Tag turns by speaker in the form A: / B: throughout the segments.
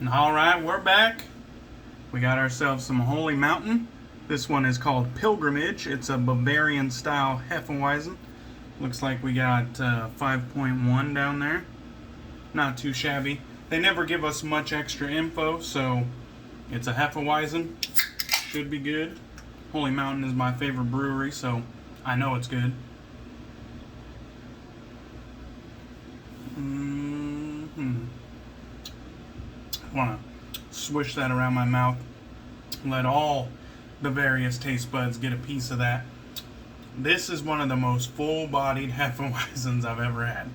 A: Alright, we're back. We got ourselves some Holy Mountain. This one is called Pilgrimage. It's a Bavarian style Hefeweizen. Looks like we got 5.1 down there. Not too shabby. They never give us much extra info, so it's a Hefeweizen. Should be good. Holy Mountain is my favorite brewery, so I know it's good. I want to swish that around my mouth. Let all the various taste buds get a piece of that. This is one of the most full-bodied Hefeweizens I've ever had.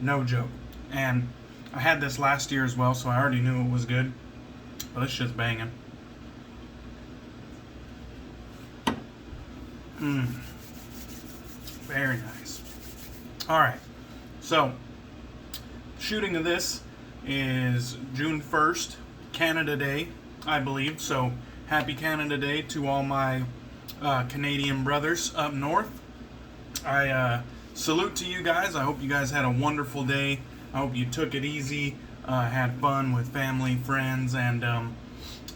A: No joke. And I had this last year as well, so I already knew it was good. But this shit's banging. Very nice. Alright. So, shooting of this is June 1st, Canada Day, I believe. So, happy Canada Day to all my Canadian brothers up north. I salute to you guys. I hope you guys had a wonderful day. I hope you took it easy, had fun with family, friends, and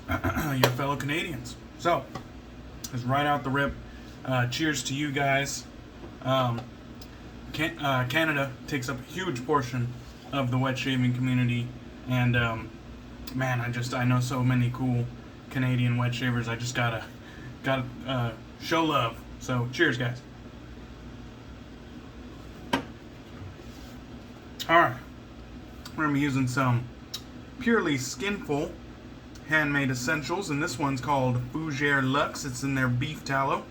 A: your fellow Canadians. So, just right out the rip, cheers to you guys. Canada takes up a huge portion of the wet shaving community, and man, I know so many cool Canadian wet shavers. I just gotta show love. So cheers, guys. Alright, we're gonna be using some purely Skinful handmade essentials, and this one's called Fougere Luxe. It's in their beef tallow.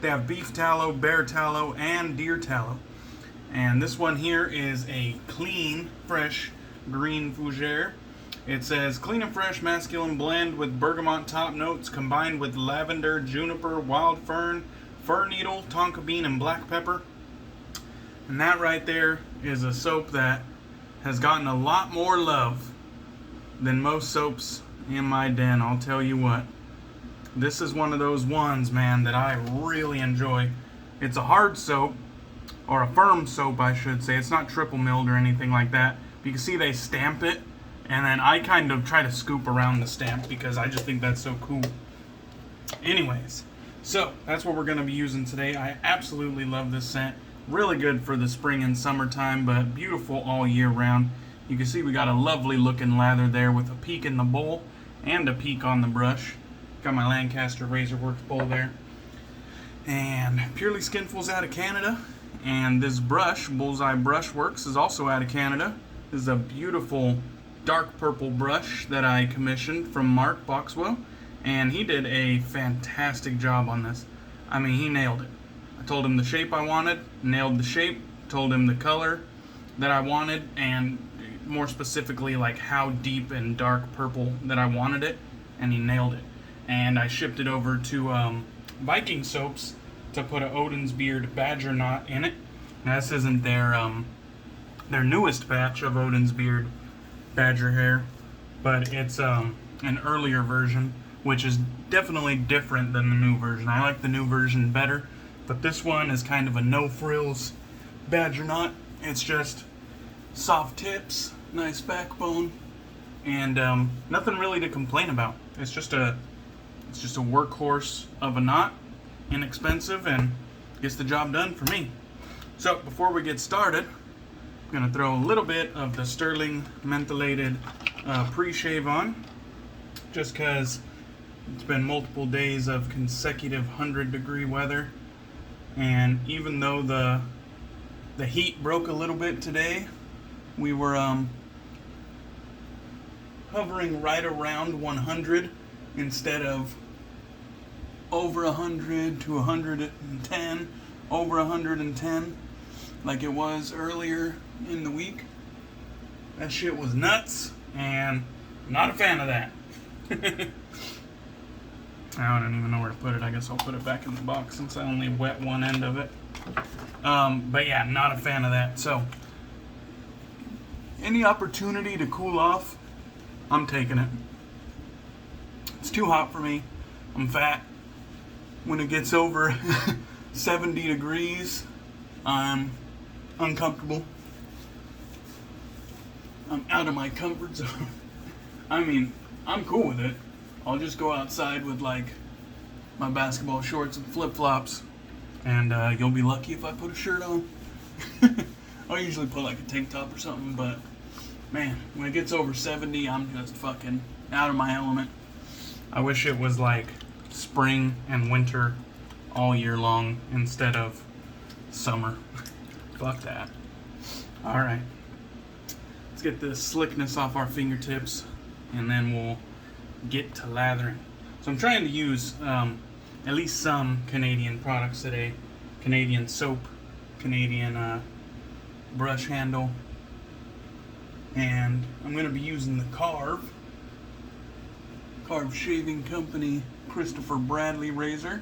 A: They have beef tallow, bear tallow, and deer tallow. And this one here is a clean, fresh green fougere. It says clean and fresh masculine blend with bergamot top notes combined with lavender, juniper, wild fern, fir needle, tonka bean, and black pepper. And that right there is a soap that has gotten a lot more love than most soaps in my den, I'll tell you what. This is one of those ones, man, that I really enjoy. It's a hard soap, or a firm soap, I should say. It's not triple milled or anything like that. But you can see they stamp it, and then I kind of try to scoop around the stamp because I just think that's so cool. Anyways, so that's what we're going to be using today. I absolutely love this scent. Really good for the spring and summertime, but beautiful all year round. You can see we got a lovely looking lather there with a peak in the bowl and a peak on the brush. Got my Lancaster Razorworks bowl there. And Purely Skinful's out of Canada. And this brush, Bullseye Brushworks, is also out of Canada. This is a beautiful dark purple brush that I commissioned from Mark Boxwell. And he did a fantastic job on this. I mean, he nailed it. I told him the shape I wanted, nailed the shape, told him the color that I wanted, and more specifically, like how deep and dark purple that I wanted it, and he nailed it. And I shipped it over to Viking soaps to put an Odin's Beard Badger Knot in it. Now, this isn't their newest batch of Odin's Beard Badger hair, but it's an earlier version, which is definitely different than the new version. I like the new version better, but this one is kind of a no-frills Badger Knot. It's just soft tips, nice backbone, and nothing really to complain about. It's just a workhorse of a knot, inexpensive, and gets the job done for me. So before we get started, I'm going to throw a little bit of the Sterling mentholated pre-shave on, just because it's been multiple days of consecutive 100-degree weather, and even though the heat broke a little bit today, we were hovering right around 100 instead of over 100 to 110, over 110 like it was earlier in the week. That shit was nuts, and I'm not a fan of that. I don't even know where to put it. I guess I'll put it back in the box since I only wet one end of it. But yeah, not a fan of that. So, any opportunity to cool off, I'm taking it. It's too hot for me. I'm fat. When it gets over 70 degrees, I'm uncomfortable. I'm out of my comfort zone. I mean, I'm cool with it. I'll just go outside with like my basketball shorts and flip-flops, and you'll be lucky if I put a shirt on. I'll usually put like a tank top or something, but man, when it gets over 70, I'm just fucking out of my element. I wish it was like spring and winter all year long instead of summer. Fuck that. Alright. Let's get the slickness off our fingertips, and then we'll get to lathering. So I'm trying to use at least some Canadian products today. Canadian soap, Canadian brush handle, and I'm going to be using the Karve Shaving Company Christopher Bradley razor,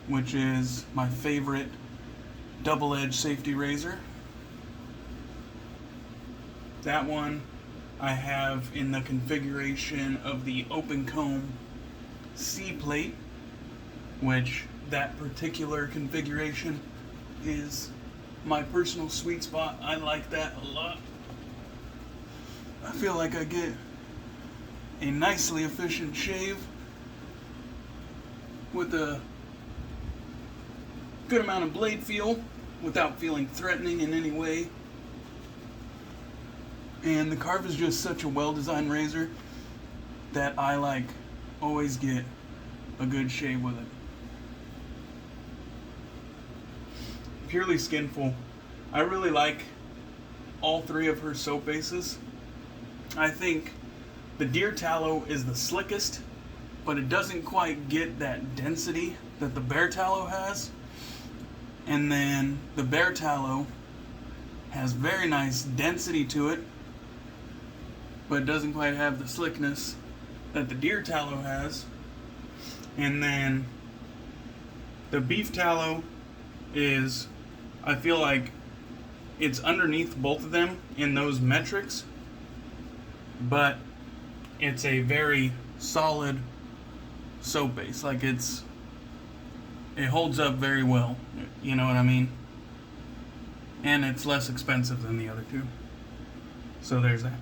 A: which is my favorite double-edged safety razor. That one I have in the configuration of the open comb C-plate, which that particular configuration is my personal sweet spot. I like that a lot. I feel like I get a nicely efficient shave with a good amount of blade feel without feeling threatening in any way. And the Karve is just such a well-designed razor that I like always get a good shave with it. Purely Skinful. I really like all three of her soap bases. I think the deer tallow is the slickest, but it doesn't quite get that density that the bear tallow has. And then the bear tallow has very nice density to it, but it doesn't quite have the slickness that the deer tallow has. And then the beef tallow is, I feel like it's underneath both of them in those metrics, but it's a very solid soap base. Like it holds up very well, you know what I mean? And it's less expensive than the other two. So there's that.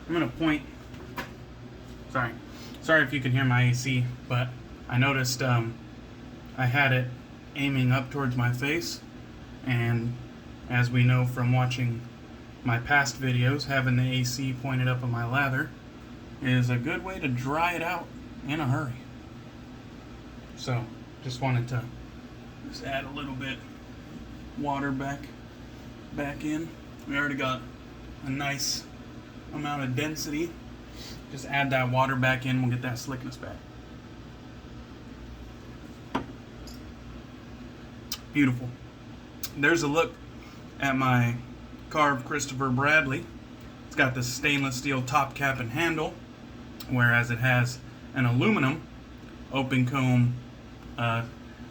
A: I'm gonna point, sorry if you can hear my AC, but I noticed I had it aiming up towards my face, and as we know from watching my past videos, having the AC pointed up on my lather is a good way to dry it out in a hurry. So just wanted to add a little bit water back in. We already got a nice amount of density. Just add that water back in, we'll get that slickness back. Beautiful. There's a look at my Karve Christopher Bradley. It's got this stainless steel top cap and handle, whereas it has an aluminum open comb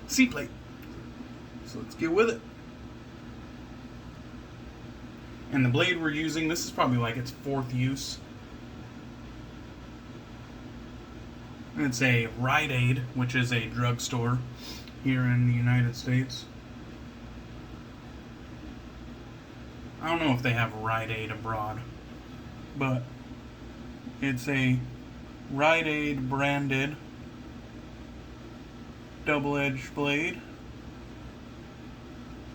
A: C-plate. So let's get with it. And the blade we're using, this is probably like its fourth use. It's a RiteAid, which is a drugstore here in the United States. I don't know if they have RiteAid abroad, but it's a RiteAid branded double-edged blade.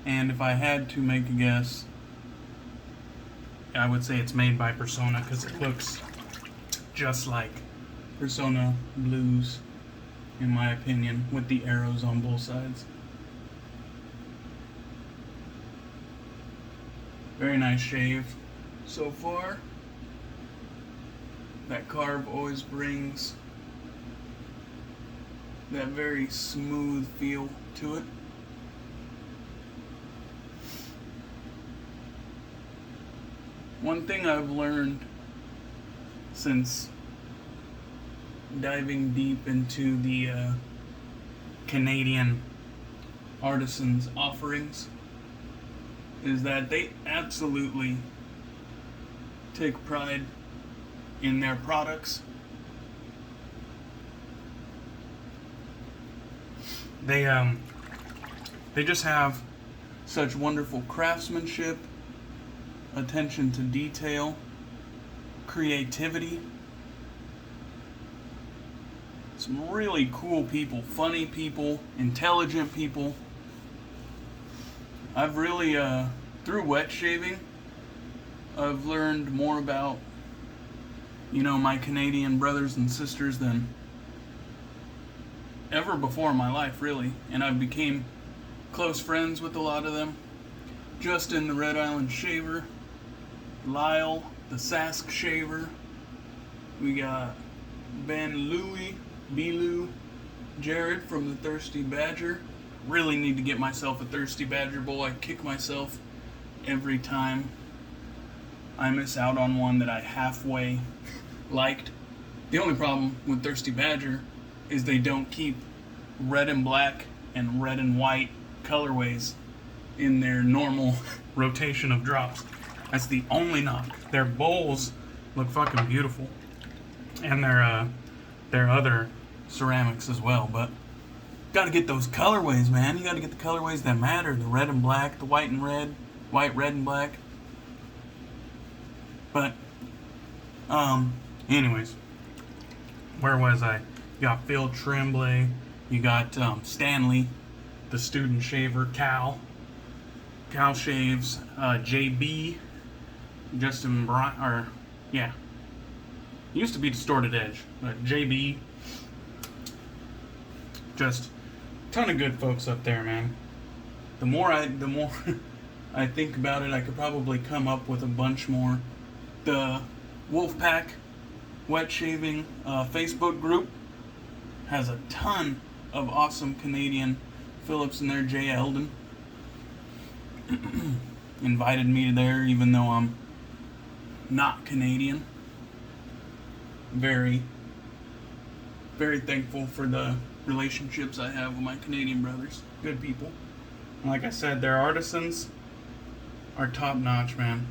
A: And if I had to make a guess, I would say it's made by Persona, because it looks just like Persona Blues, in my opinion, with the arrows on both sides. Very nice shave so far. That Karve always brings that very smooth feel to it. One thing I've learned since diving deep into the Canadian artisans' offerings is that they absolutely take pride in their products. They just have such wonderful craftsmanship, attention to detail, creativity. Some really cool people, funny people, intelligent people. I've really, through wet shaving, I've learned more about, my Canadian brothers and sisters than ever before in my life, really. And I've became close friends with a lot of them. Justin, the Red Island Shaver. Lyle, the Sask Shaver. We got Ben Louie, Belu, Jared from the Thirsty Badger. Really need to get myself a Thirsty Badger bowl. I kick myself every time I miss out on one that I halfway liked. The only problem with Thirsty Badger is they don't keep red and black and red and white colorways in their normal rotation of drops. That's the only knock. Their bowls look fucking beautiful, and their other ceramics as well, but gotta get those colorways, man. You gotta get the colorways that matter. The red and black, the white and red, white, red, and black. But, anyways, where was I? You got Phillip Tremblay, you got Stanley, the student shaver, Kal Shaves, JB, Justin Bryan, he used to be Distorted Edge, but JB, just a ton of good folks up there, man. The more I think about it, I could probably come up with a bunch more. The Wolfpack Wet Shaving Facebook group has a ton of awesome Canadian Phillips in there. Jay Eldon invited me there, even though I'm not Canadian. Very, very thankful for the relationships I have with my Canadian brothers. Good people. And like I said, their artisans are top notch, man.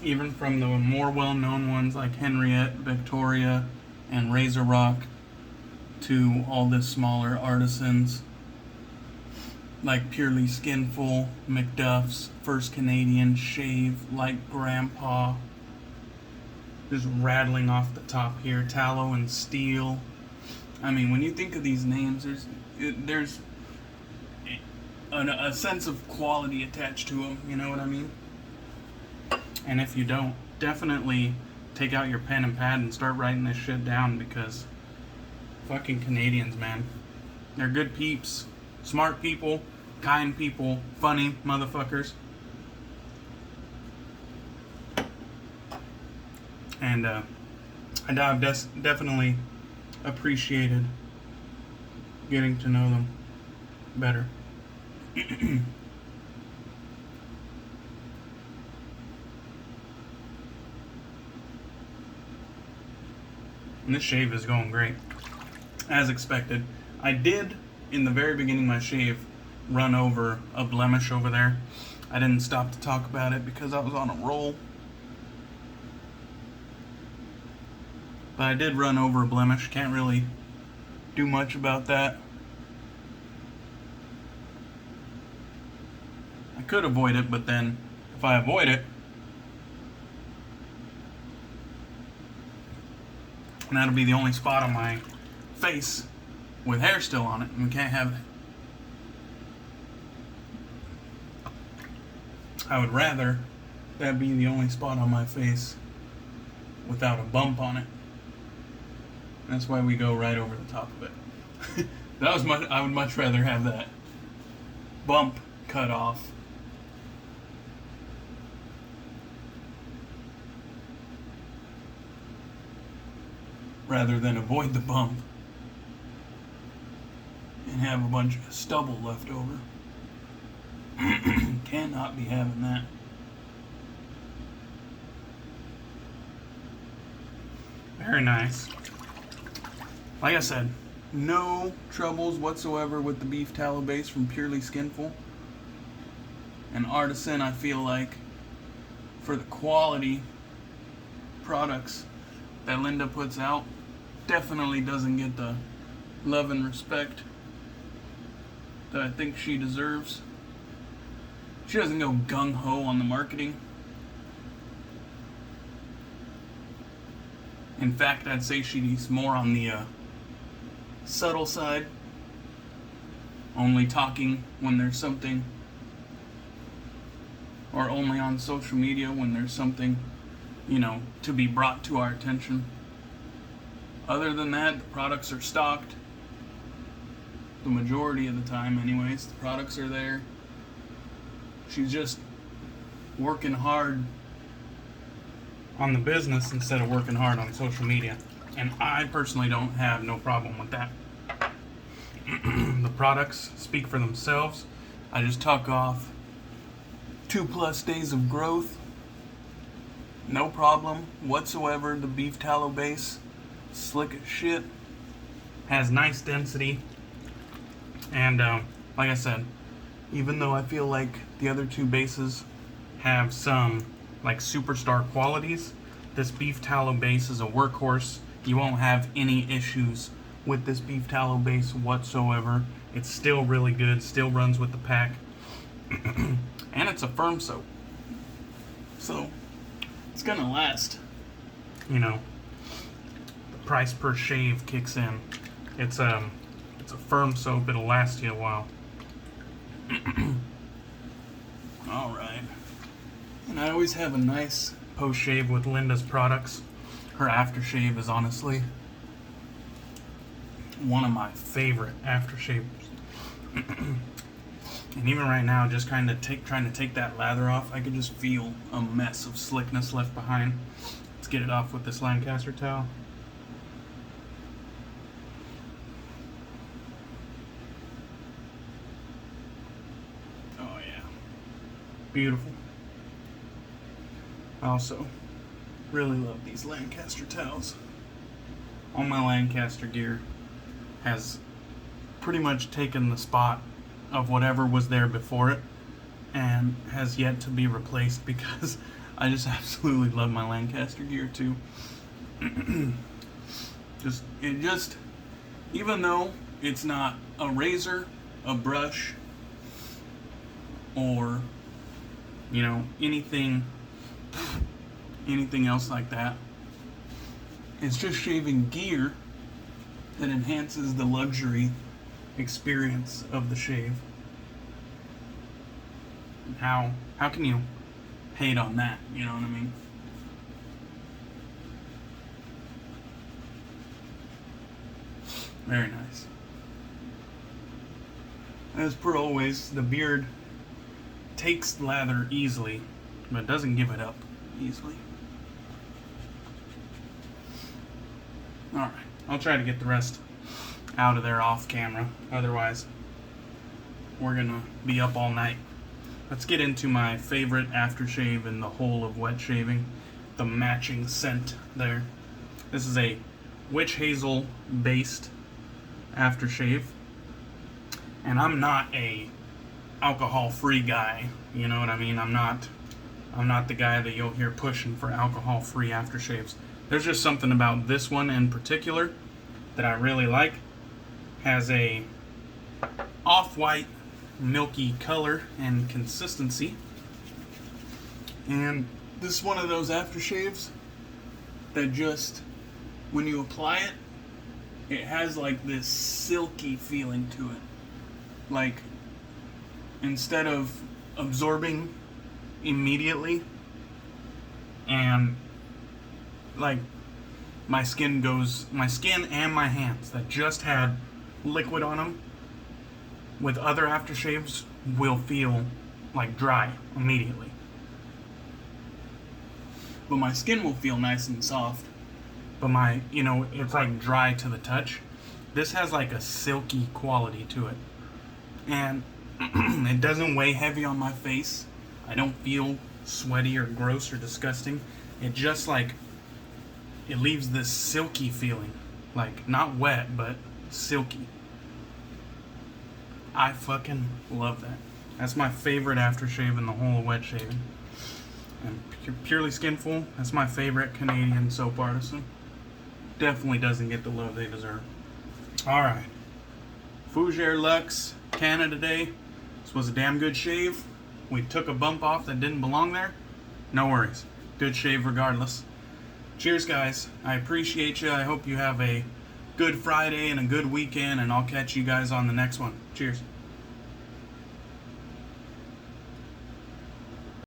A: Even from the more well-known ones like Henriette, Victoria, and Razor Rock, to all the smaller artisans like Purely Skinful, McDuff's, First Canadian, Shave, Like Grandpa. Just rattling off the top here, Tallow and Steel. I mean, when you think of these names, there's a sense of quality attached to them, you know what I mean? And if you don't, definitely take out your pen and pad and start writing this shit down, because fucking Canadians, man. They're good peeps, smart people, kind people, funny motherfuckers. And I've definitely appreciated getting to know them better. And this shave is going great, as expected. I did, in the very beginning of my shave, run over a blemish over there. I didn't stop to talk about it because I was on a roll. But I did run over a blemish. Can't really do much about that. I could avoid it, but then if I avoid it, and that'll be the only spot on my face with hair still on it, and we can't have it. I would rather that be the only spot on my face without a bump on it. That's why we go right over the top of it. I would much rather have that bump cut off rather than avoid the bump and have a bunch of stubble left over. Cannot be having that. Very nice. Like I said, no troubles whatsoever with the beef tallow base from Purely Skinful. An artisan, I feel like, for the quality products that Linda puts out, definitely doesn't get the love and respect that I think she deserves. She doesn't go gung-ho on the marketing. In fact, I'd say she's more on the subtle side, only talking when there's something, or only on social media when there's something, you know, to be brought to our attention. Other than that, the products are stocked. The majority of the time, anyways, the products are there. She's just working hard on the business instead of working hard on social media. And I personally don't have no problem with that. The products speak for themselves. I just talk off 2+ days of growth. No problem whatsoever. The beef tallow base, slick as shit, has nice density. And like I said, even though I feel like the other two bases have some like superstar qualities, this beef tallow base is a workhorse. You won't have any issues with this beef tallow base whatsoever. It's still really good, still runs with the pack. And it's a firm soap, so it's gonna last. You know, the price per shave kicks in. It's a firm soap, it'll last you a while. Alright. And I always have a nice post-shave with Linda's products. Her aftershave is honestly one of my favorite aftershaves. And even right now, just kind of trying to take that lather off, I can just feel a mess of slickness left behind. Let's get it off with this Lancaster towel. Oh yeah. Beautiful. I also really love these Lancaster towels. All my Lancaster gear has pretty much taken the spot of whatever was there before it and has yet to be replaced because I just absolutely love my Lancaster gear too. Even though it's not a razor, a brush, or, you know, anything else like that, it's just shaving gear that enhances the luxury experience of the shave. How can you hate on that? You know what I mean? Very nice. As per always, the beard takes lather easily, but doesn't give it up easily. Alright, I'll try to get the rest out of there off camera. Otherwise, we're gonna be up all night. Let's get into my favorite aftershave in the whole of wet shaving, the matching scent there. This is a witch hazel based aftershave, and I'm not a alcohol free guy, you know what I mean? I'm not the guy that you'll hear pushing for alcohol free aftershaves. There's just something about this one in particular that I really like. Has a off-white milky color and consistency, and this is one of those aftershaves that just, when you apply it, it has like this silky feeling to it. Like, instead of absorbing immediately and like my skin and my hands that just had liquid on them with other aftershaves will feel like dry immediately, but my skin will feel nice and soft, but it's like dry to the touch. This has like a silky quality to it, and it doesn't weigh heavy on my face. I don't feel sweaty or gross or disgusting. It just like, it leaves this silky feeling, like not wet but silky. I fucking love that. That's my favorite aftershave in the whole of wet shaving. And Purely Skinful, that's my favorite Canadian soap artisan. Definitely doesn't get the love they deserve. Alright. Fougere Luxe, Canada Day. This was a damn good shave. We took a bump off that didn't belong there. No worries. Good shave regardless. Cheers, guys. I appreciate you. I hope you have a good Friday and a good weekend, and I'll catch you guys on the next one. Cheers.